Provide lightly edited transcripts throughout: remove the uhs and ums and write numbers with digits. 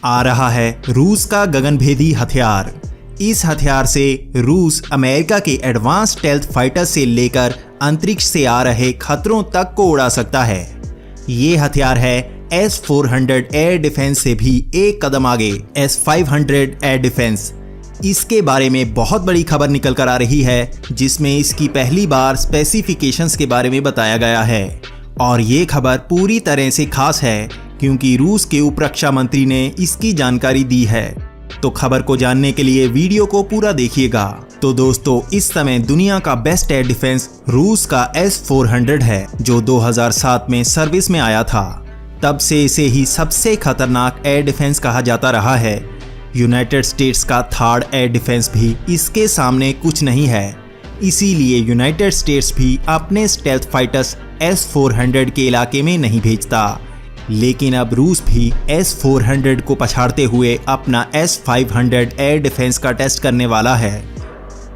आ रहा है रूस का गगनभेदी हथियार। इस हथियार से रूस अमेरिका के एडवांस स्टेल्थ फाइटर से लेकर अंतरिक्ष से आ रहे खतरों तक को उड़ा सकता है। ये हथियार है S-400 एयर डिफेंस से भी एक कदम आगे S-500 एयर डिफेंस। इसके बारे में बहुत बड़ी खबर निकल कर आ रही है, जिसमें इसकी पहली बार स्पेसिफिकेशंस के बारे में बताया गया है। और ये खबर पूरी तरह से खास है क्योंकि रूस के उप रक्षा मंत्री ने इसकी जानकारी दी है। तो खबर को जानने के लिए वीडियो को पूरा देखिएगा। तो दोस्तों, इस समय दुनिया का बेस्ट एयर डिफेंस रूस का S-400 है, जो 2007 में सर्विस में आया था। तब से इसे ही सबसे खतरनाक एयर डिफेंस कहा जाता रहा है। यूनाइटेड स्टेट्स का थर्ड एयर डिफेंस भी इसके सामने कुछ नहीं है। इसीलिए यूनाइटेड स्टेट्स भी अपने स्टेल्थ फाइटर्स S-400 के इलाके में नहीं भेजता। लेकिन अब रूस भी S-400 को पछाड़ते हुए अपना S-500 एयर डिफेंस का टेस्ट करने वाला है।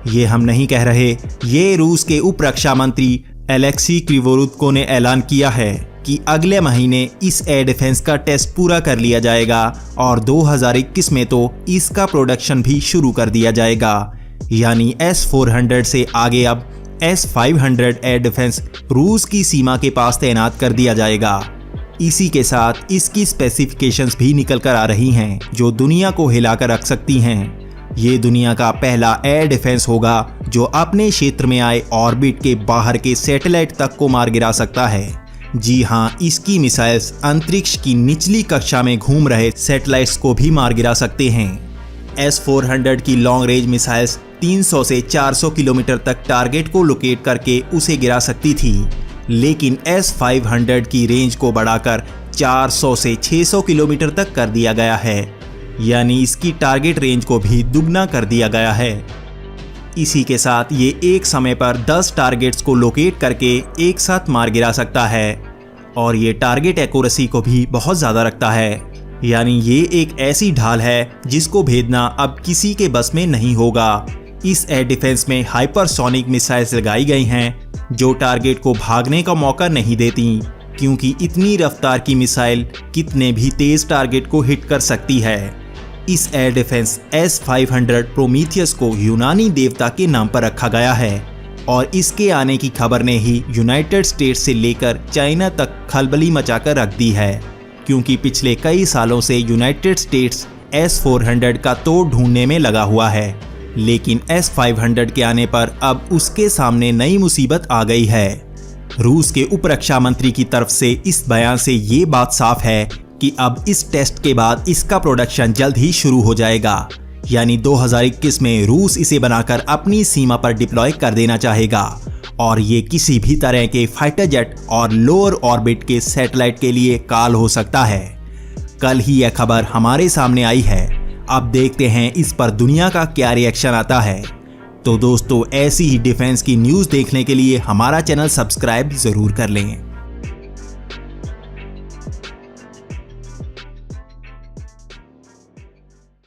ये हम नहीं कह रहे, ये रूस के उप रक्षा मंत्री एलेक्सी क्रिवोरुतको ने ऐलान किया है कि अगले महीने इस एयर डिफेंस का टेस्ट पूरा कर लिया जाएगा और 2021 में तो इसका प्रोडक्शन भी शुरू कर दिया जाएगा। यानी S-400 से आगे अब S-500 एयर डिफेंस रूस की सीमा के पास तैनात कर दिया जाएगा। इसी के साथ इसकी स्पेसिफिकेशंस भी निकल कर आ रही हैं, जो दुनिया को हिलाकर रख सकती हैं। ये दुनिया का पहला एयर डिफेंस होगा जो अपने क्षेत्र में आए ऑर्बिट के बाहर के सैटेलाइट तक को मार गिरा सकता है। जी हाँ, इसकी मिसाइल्स अंतरिक्ष की निचली कक्षा में घूम रहे सैटेलाइट्स को भी मार गिरा सकते हैं। S-400 की लॉन्ग रेंज मिसाइल्स 300 से 400 किलोमीटर तक टारगेट को लोकेट करके उसे गिरा सकती थी, लेकिन S-500 की रेंज को बढ़ाकर 400 से 600 किलोमीटर तक कर दिया गया है। यानी इसकी टारगेट रेंज को भी दुगना कर दिया गया है। इसी के साथ ये एक समय पर 10 टारगेट्स को लोकेट करके एक साथ मार गिरा सकता है और ये टारगेट एक्यूरेसी को भी बहुत ज़्यादा रखता है। यानी ये एक ऐसी ढाल है जिसको भेदना अब किसी के बस में नहीं होगा। इस एयर डिफेंस में हाइपरसोनिक मिसाइल्स लगाई गई हैं जो टारगेट को भागने का मौका नहीं देती, क्योंकि इतनी रफ्तार की मिसाइल कितने भी तेज टारगेट को हिट कर सकती है। इस एयर डिफेंस S-500 प्रोमीथियस को यूनानी देवता के नाम पर रखा गया है और इसके आने की खबर ने ही यूनाइटेड स्टेट्स से लेकर चाइना तक खलबली मचाकर रख दी है, क्योंकि पिछले कई सालों से यूनाइटेड स्टेट्स S-400 का तोड़ ढूंढने में लगा हुआ है। लेकिन S-500 के आने पर अब उसके सामने नई मुसीबत आ गई है। रूस के उप रक्षा मंत्री की तरफ से इस बयान से ये बात साफ है कि अब इस टेस्ट के बाद इसका प्रोडक्शन जल्द ही शुरू हो जाएगा। यानी 2021 में रूस इसे बनाकर अपनी सीमा पर डिप्लॉय कर देना चाहेगा और ये किसी भी तरह के फाइटर जेट और लोअर ऑर्बिट के सैटेलाइट के लिए काल हो सकता है। कल ही यह खबर हमारे सामने आई है। अब देखते हैं इस पर दुनिया का क्या रिएक्शन आता है। तो दोस्तों, ऐसी ही डिफेंस की न्यूज़ देखने के लिए हमारा चैनल सब्सक्राइब जरूर कर लें।